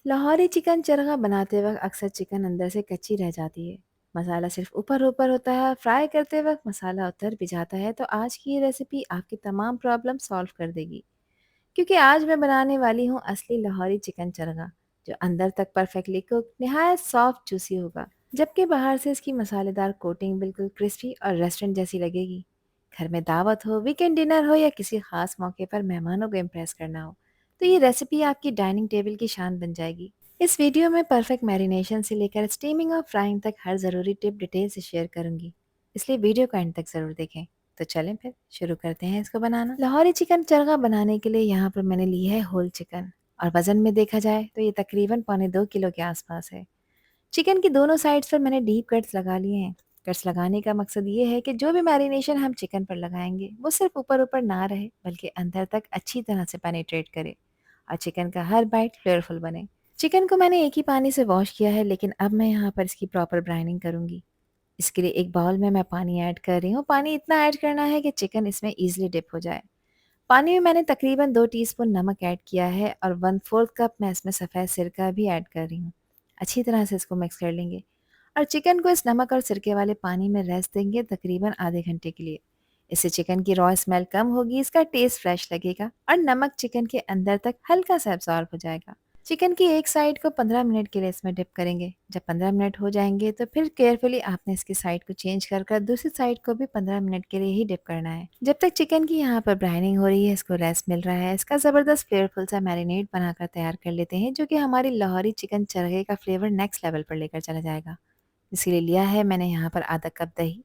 Lahori chicken chargha बनाते वक्त अक्सर चिकन अंदर से कच्ची रह जाती है। मसाला सिर्फ ऊपर ऊपर होता है। फ्राई करते वक्त मसाला उतर भी जाता है। तो आज की ये रेसिपी आपकी तमाम प्रॉब्लम सॉल्व कर देगी, क्योंकि आज मैं बनाने वाली हूँ असली लाहौरी चिकन चरगा, जो अंदर तक परफेक्टली कुक, निहायत सॉफ्ट जूसी होगा, जबकि बाहर से इसकी मसालेदार कोटिंग बिल्कुल क्रिस्पी और रेस्टोरेंट जैसी लगेगी। घर में दावत हो, वीकेंड डिनर हो या किसी खास मौके पर मेहमानों को इम्प्रेस करना हो, तो ये रेसिपी आपकी डाइनिंग टेबल की शान बन जाएगी। इस वीडियो में परफेक्ट मैरिनेशन से लेकर स्टीमिंग और फ्राइंग तक हर ज़रूरी टिप डिटेल से शेयर करूंगी, इसलिए वीडियो को एंड तक ज़रूर देखें। तो चलें फिर शुरू करते हैं इसको बनाना। लाहौरी चिकन चरगा बनाने के लिए यहाँ पर मैंने ली है होल चिकन, और वज़न में देखा जाए तो ये तकरीबन 1.25 किलो के आसपास है। चिकन की दोनों साइड्स पर मैंने डीप कट्स लगा लिए हैं। कट्स लगाने का मकसद ये है कि जो भी मैरिनेशन हम चिकन पर लगाएंगे वो सिर्फ ऊपर ऊपर ना रहे, बल्कि अंदर तक अच्छी तरह से पेनिट्रेट करे और चिकन का हर बाइट फ्लेवरफुल बने। चिकन को मैंने एक ही पानी से वॉश किया है, लेकिन अब मैं यहाँ पर इसकी प्रॉपर ब्राइनिंग करूँगी। इसके लिए एक बाउल में मैं पानी ऐड कर रही हूँ। पानी इतना ऐड करना है कि चिकन इसमें ईजिली डिप हो जाए। पानी में मैंने तकरीबन 2 टीस्पून नमक ऐड किया है और 1/4 कप मैं इसमें सफ़ेद सिरका भी ऐड कर रही हूँ। अच्छी तरह से इसको मिक्स कर लेंगे और चिकन को इस नमक और सिरके वाले पानी में रेस्ट देंगे तकरीबन आधे घंटे के लिए। इससे चिकन की रॉ स्मेल कम होगी, इसका टेस्ट फ्रेश लगेगा और नमक चिकन के अंदर तक हल्का सा एब्जॉर्ब हो जाएगा। चिकन की एक साइड को 15 मिनट के लिए इसमें डिप करेंगे। जब 15 मिनट हो जाएंगे तो फिर केयरफुली आपने इसकी साइड को चेंज कर दूसरी साइड को भी 15 मिनट के लिए ही डिप करना है। जब तक चिकन की यहाँ पर ब्राइनिंग हो रही है, इसको रेस्ट मिल रहा है, इसका ज़बरदस्त फ्लेवरफुल सा मैरिनेट बनाकर तैयार कर लेते हैं, जो कि हमारी लाहौरी चिकन चरगे का फ्लेवर नेक्स्ट लेवल पर लेकर चला जाएगा। इसीलिए लिया है मैंने यहाँ पर आधा कप दही,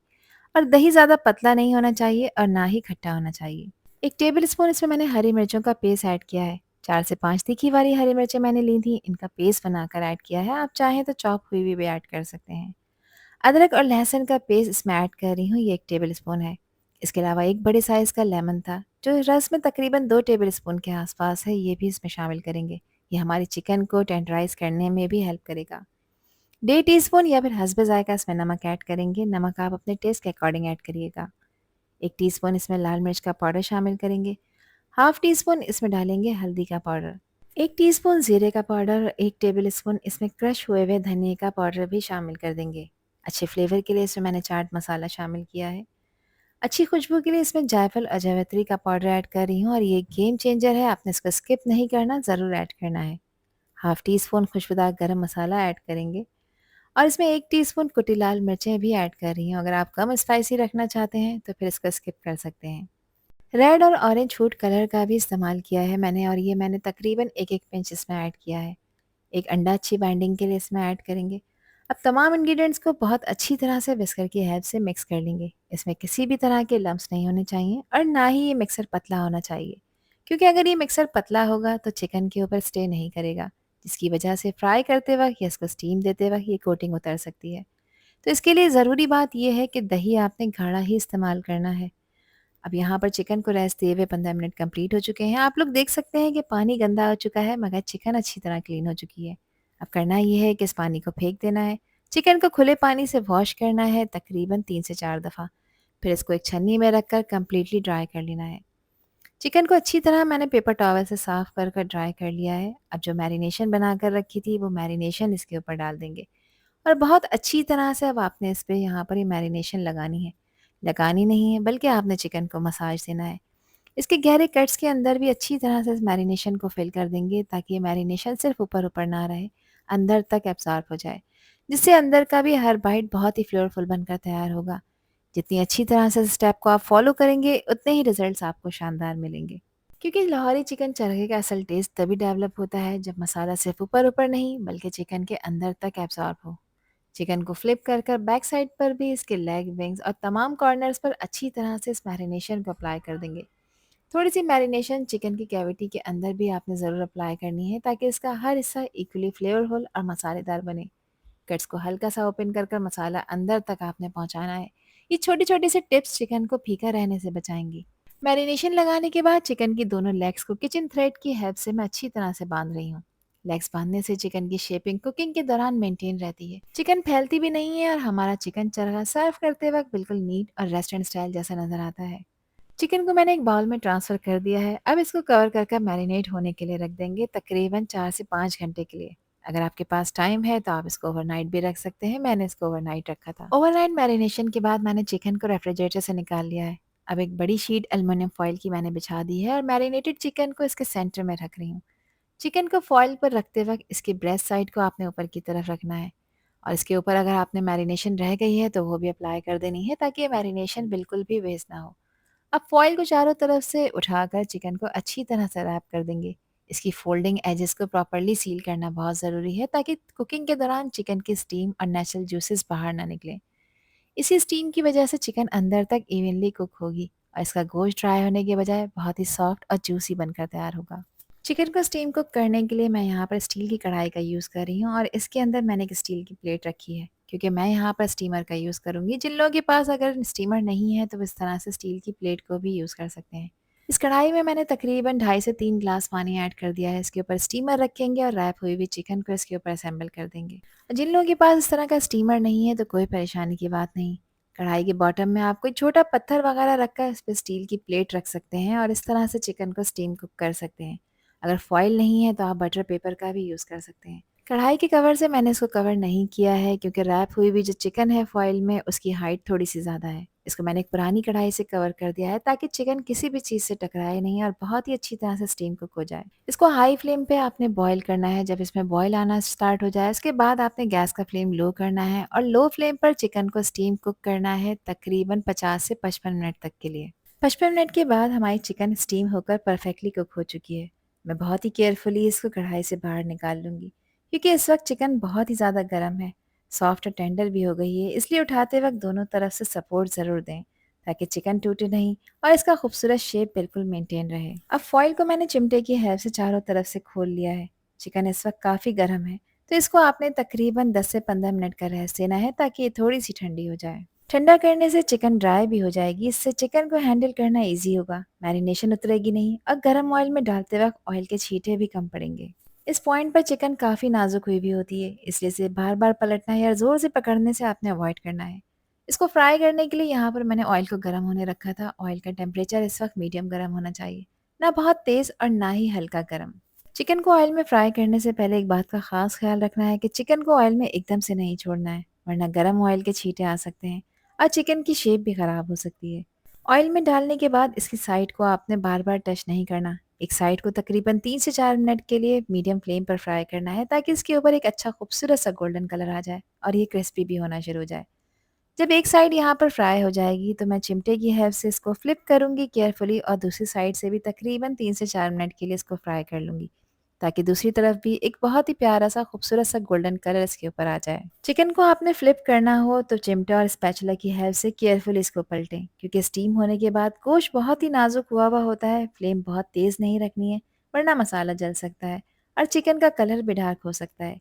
और दही ज़्यादा पतला नहीं होना चाहिए और ना ही खट्टा होना चाहिए। 1 टेबल स्पून इसमें मैंने हरी मिर्चों का पेस्ट ऐड किया है। 4 से 5 तीखी वाली हरी मिर्चें मैंने ली थी, इनका पेस्ट बनाकर ऐड किया है। आप चाहें तो चॉप हुई भी ऐड कर सकते हैं। अदरक और लहसुन का पेस्ट इसमें ऐड कर रही हूँ, ये 1 टेबल स्पून है। इसके अलावा एक बड़े साइज़ का लेमन था, जो रस में तकरीबन 2 टेबल स्पून के आसपास है, ये भी इसमें शामिल करेंगे। ये हमारी चिकन को टेंडराइज करने में भी हेल्प करेगा। 1.5 टीस्पून या फिर हस्बे ज़ायक़ा इसमें नमक ऐड करेंगे। नमक आप अपने टेस्ट के अकॉर्डिंग ऐड करिएगा। 1 टीस्पून इसमें लाल मिर्च का पाउडर शामिल करेंगे। हाफ टी स्पून इसमें डालेंगे हल्दी का पाउडर। 1 टीस्पून ज़ीरे का पाउडर, 1 टेबल स्पून इसमें क्रश हुए हुए धनिए का पाउडर भी शामिल कर देंगे। अच्छे फ्लेवर के लिए इसमें मैंने चाट मसाला शामिल किया है। अच्छी खुशबू के लिए इसमें जायफल और जावित्री का पाउडर ऐड कर रही हूँ, और ये गेम चेंजर है, आपने इसको स्किप नहीं करना, ज़रूर ऐड करना है। हाफ टी स्पून खुशबूदार गरम मसाला ऐड करेंगे, और इसमें 1 टीस्पून कुटी लाल मिर्चें भी ऐड कर रही हूँ। अगर आप कम स्पाइसी रखना चाहते हैं तो फिर इसको स्किप कर सकते हैं। रेड और ऑरेंज फूड कलर का भी इस्तेमाल किया है मैंने, और ये मैंने तकरीबन एक एक पिंच इसमें ऐड किया है। एक अंडा अच्छी बाइंडिंग के लिए इसमें ऐड करेंगे। अब तमाम इंग्रेडिएंट्स को बहुत अच्छी तरह से विस्कर की हेल्प से मिक्स कर लेंगे। इसमें किसी भी तरह के लम्स नहीं होने चाहिए, और ना ही ये मिक्सर पतला होना चाहिए, क्योंकि अगर ये मिक्सर पतला होगा तो चिकन के ऊपर स्टे नहीं करेगा, जिसकी वजह से फ्राई करते वक्त या इसको स्टीम देते वक्त ये कोटिंग उतर सकती है। तो इसके लिए ज़रूरी बात यह है कि दही आपने गाढ़ा ही इस्तेमाल करना है। अब यहाँ पर चिकन को रेस्ट दिए हुए 15 मिनट कंप्लीट हो चुके हैं। आप लोग देख सकते हैं कि पानी गंदा हो चुका है, मगर चिकन अच्छी तरह क्लीन हो चुकी है। अब करना ये है कि इस पानी को फेंक देना है। चिकन को खुले पानी से वॉश करना है तकरीबन 3 से 4 दफ़ा। फिर इसको एक छन्नी में रखकर कम्प्लीटली ड्राई कर लेना है। चिकन को अच्छी तरह मैंने पेपर टॉवल से साफ़ कर ड्राई कर लिया है। अब जो मैरिनेशन बना कर रखी थी, वो मैरिनेशन इसके ऊपर डाल देंगे, और बहुत अच्छी तरह से अब आपने इस पे यहाँ पर ये मैरिनेशन लगानी है। लगानी नहीं है, बल्कि आपने चिकन को मसाज देना है। इसके गहरे कट्स के अंदर भी अच्छी तरह से इस मैरिनेशन को फिल कर देंगे, ताकि ये मैरिनेशन सिर्फ ऊपर-ऊपर ना रहे, अंदर तक एब्ज़ॉर्ब हो जाए, जिससे अंदर का भी हर बाइट बहुत ही फ्लेवरफुल बनकर तैयार होगा। जितनी अच्छी तरह से इस स्टेप को आप फ़ॉलो करेंगे, उतने ही रिज़ल्ट्स आपको शानदार मिलेंगे। क्योंकि लाहौरी चिकन चरखे का असल टेस्ट तभी डेवलप होता है जब मसाला सिर्फ ऊपर-ऊपर नहीं, बल्कि चिकन के अंदर तक एब्ज़ॉर्ब हो। चिकन को फ्लिप कर बैक साइड पर भी इसके लेग, विंग्स और तमाम कॉर्नर्स पर अच्छी तरह से इस मैरिनेशन को अप्लाई कर देंगे। थोड़ी सी मैरिनेशन चिकन की कैविटी के अंदर भी आपने ज़रूर अप्लाई करनी है, ताकि इसका हर हिस्सा इक्वली फ्लेवरफुल और मसालेदार बने। कट्स को हल्का सा ओपन कर मसाला अंदर तक आपने पहुंचाना है। ये छोटी छोटी सी टिप्स चिकन को फीका रहने से बचाएंगी। मैरिनेशन लगाने के बाद चिकन की दोनों लेग्स को किचन थ्रेड की हेल्प से मैं अच्छी तरह से बांध रही हूँ। लेग्स बांधने से चिकन की शेपिंग कुकिंग के दौरान मेंटेन रहती है, चिकन फैलती भी नहीं है, और हमारा चिकन चरखा सर्व करते वक्त बिल्कुल नीट और रेस्टोरेंट स्टाइल जैसा नजर आता है। चिकन को मैंने एक बाउल में ट्रांसफ़र कर दिया है। अब इसको कवर कर मैरिनेट होने के लिए रख देंगे तकरीबन 4 से 5 घंटे के लिए। अगर आपके पास टाइम है तो आप इसको ओवरनाइट भी रख सकते हैं, मैंने इसको ओवरनाइट रखा था। ओवरनाइट मैरिनेशन के बाद मैंने चिकन को रेफ्रिजरेटर से निकाल लिया है। अब एक बड़ी शीट एल्युमिनियम फॉइल की मैंने बिछा दी है और मैरिनेटेड चिकन को इसके सेंटर में रख रही हूँ। चिकन को फॉइल पर रखते वक्त इसकी ब्रेस्ट साइड को आपने ऊपर की तरफ रखना है और इसके ऊपर अगर आपने मैरिनेशन रह गई है तो वो भी अप्लाई कर देनी है ताकि ये मैरिनेशन बिल्कुल भी वेस्ट ना हो। अब फॉइल को चारों तरफ से उठाकर चिकन को अच्छी तरह से रैप कर देंगे। इसकी फोल्डिंग एजेस को प्रॉपरली सील करना बहुत ज़रूरी है ताकि कुकिंग के दौरान चिकन की स्टीम और नेचुरल जूसेस बाहर ना निकलें। इसी स्टीम की वजह से चिकन अंदर तक इवनली कुक होगी और इसका गोश्त ड्राई होने के बजाय बहुत ही सॉफ्ट और जूसी बनकर तैयार होगा। चिकन को स्टीम कुक करने के लिए मैं यहाँ पर स्टील की कढ़ाई का यूज़ कर रही हूँ और इसके अंदर मैंने एक स्टील की प्लेट रखी है क्योंकि मैं यहाँ पर स्टीमर का यूज़ करूँगी। जिन लोगों के पास अगर स्टीमर नहीं है तो वो इस तरह से स्टील की प्लेट को भी यूज़ कर सकते हैं। इस कढ़ाई में मैंने तकरीबन 2.5 से 3 ग्लास पानी ऐड कर दिया है। इसके ऊपर स्टीमर रखेंगे और रैप हुई हुई चिकन को इसके ऊपर असेंबल कर देंगे। जिन लोगों के पास इस तरह का स्टीमर नहीं है तो कोई परेशानी की बात नहीं। कढ़ाई के बॉटम में आप कोई छोटा पत्थर वगैरह रखकर इस पर स्टील की प्लेट रख सकते हैं और इस तरह से चिकन को स्टीम कुक कर सकते हैं। अगर फॉइल नहीं है तो आप बटर पेपर का भी यूज़ कर सकते हैं। कढ़ाई के कवर से मैंने इसको कवर नहीं किया है क्योंकि रैप हुई हुई जो चिकन है फॉइल में उसकी हाइट थोड़ी सी ज़्यादा है। इसको मैंने एक पुरानी कढ़ाई से कवर कर दिया है ताकि चिकन किसी भी चीज़ से टकराए नहीं और बहुत ही अच्छी तरह से स्टीम कुक हो जाए। इसको हाई फ्लेम पे आपने बॉईल करना है। जब इसमें बॉईल आना स्टार्ट हो जाए उसके बाद आपने गैस का फ्लेम लो करना है और लो फ्लेम पर चिकन को स्टीम कुक करना है तकरीबन 50 से 55 मिनट तक के लिए। 55 मिनट के बाद हमारी चिकन स्टीम होकर परफेक्टली कुक हो चुकी है। मैं बहुत ही केयरफुली इसको कढ़ाई से बाहर निकाल लूँगी क्योंकि इस वक्त चिकन बहुत ही ज़्यादा गर्म है, सॉफ्ट और टेंडर भी हो गई है। इसलिए उठाते वक्त दोनों तरफ से सपोर्ट ज़रूर दें ताकि चिकन टूटे नहीं और इसका खूबसूरत शेप बिल्कुल मेंटेन रहे। अब फॉइल को मैंने चिमटे की हेल्प से चारों तरफ से खोल लिया है। चिकन इस वक्त काफ़ी गर्म है तो इसको आपने तकरीबन 10 से 15 मिनट का रेस्ट देना है ताकि ये थोड़ी सी ठंडी हो जाए। ठंडा करने से चिकन ड्राई भी हो जाएगी। इससे चिकन को हैंडल करना इजी होगा, मैरिनेशन उतरेगी नहीं और गर्म ऑयल में डालते वक्त ऑयल के छींटे भी कम पड़ेंगे। इस पॉइंट पर चिकन काफ़ी नाजुक हुई भी होती है, इसलिए इसे बार बार पलटना या ज़ोर से पकड़ने से आपने अवॉइड करना है। इसको फ्राई करने के लिए यहाँ पर मैंने ऑयल को गर्म होने रखा था। ऑयल का टेम्परेचर इस वक्त मीडियम गर्म होना चाहिए, ना बहुत तेज़ और ना ही हल्का गर्म। चिकन को ऑयल में फ्राई करने से पहले एक बात का खास ख्याल रखना है कि चिकन को ऑयल में एकदम से नहीं छोड़ना है, वरना गर्म ऑयल के छींटे आ सकते हैं और चिकन की शेप भी ख़राब हो सकती है। ऑयल में डालने के बाद इसकी साइड को आपने बार बार टच नहीं करना। एक साइड को तकरीबन 3 से 4 मिनट के लिए मीडियम फ्लेम पर फ्राई करना है ताकि इसके ऊपर एक अच्छा खूबसूरत सा गोल्डन कलर आ जाए और ये क्रिस्पी भी होना शुरू हो जाए। जब एक साइड यहाँ पर फ्राई हो जाएगी तो मैं चिमटे की हेल्प से इसको फ्लिप करूँगी केयरफुली और दूसरी साइड से भी तकरीबन 3 से 4 मिनट के लिए इसको फ्राई कर लूँगी ताकि दूसरी तरफ भी एक बहुत ही प्यारा सा खूबसूरत सा गोल्डन कलर इसके ऊपर आ जाए। चिकन को आपने फ्लिप करना हो तो चिमटा और स्पैचुला की हेल्प से केयरफुली इसको पलटें क्योंकि स्टीम होने के बाद गोश्त बहुत ही नाजुक हुआ हुआ होता है। फ्लेम बहुत तेज़ नहीं रखनी है वरना मसाला जल सकता है और चिकन का कलर भी डार्क हो सकता है।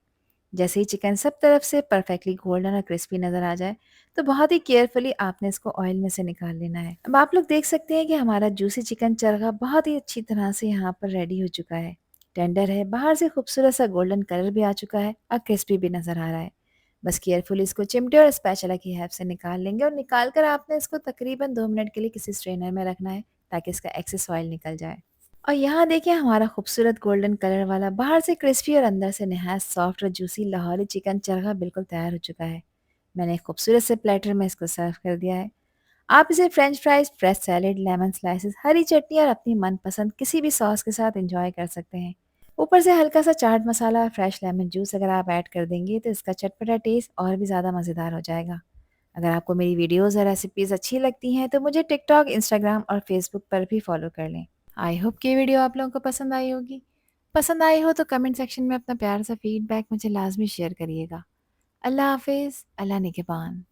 जैसे ही चिकन सब तरफ से परफेक्टली गोल्डन और क्रिस्पी नज़र आ जाए तो बहुत ही केयरफुली आपने इसको ऑयल में से निकाल लेना है। अब आप लोग देख सकते हैं कि हमारा जूसी चिकन चरगा बहुत ही अच्छी तरह से यहाँ पर रेडी हो चुका है। टेंडर है, बाहर से खूबसूरत सा गोल्डन कलर भी आ चुका है और क्रिस्पी भी नज़र आ रहा है। बस केयरफुली इसको चिमटे और स्पैचुला की हेल्प से निकाल लेंगे और निकाल कर आपने इसको तकरीबन 2 मिनट के लिए किसी स्ट्रेनर में रखना है ताकि इसका एक्सेस ऑयल निकल जाए। और यहाँ देखिए हमारा खूबसूरत गोल्डन कलर वाला बाहर से क्रिस्पी और अंदर से नहायत सॉफ्ट और जूसी लाहौरी चिकन चरखा बिल्कुल तैयार हो चुका है। मैंने एक खूबसूरत से प्लेटर में इसको सर्व कर दिया है। आप इसे french fries, fresh salad, lemon slices, हरी चटनी और अपनी मनपसंद किसी भी सॉस के साथ एंजॉय कर सकते हैं। ऊपर से हल्का सा चाट मसाला और फ्रेश लेमन जूस अगर आप ऐड कर देंगे तो इसका चटपटा टेस्ट और भी ज़्यादा मज़ेदार हो जाएगा। अगर आपको मेरी वीडियोज़ और रेसिपीज़ अच्छी लगती हैं तो मुझे टिकटॉक, इंस्टाग्राम और फेसबुक पर भी फॉलो कर लें। आई होप कि ये वीडियो आप लोगों को पसंद आई होगी। पसंद आई हो तो कमेंट सेक्शन में अपना प्यारा सा फीडबैक मुझे लाज़मी शेयर करिएगा। अल्लाह हाफ़िज़, अल्लाह निगहबान।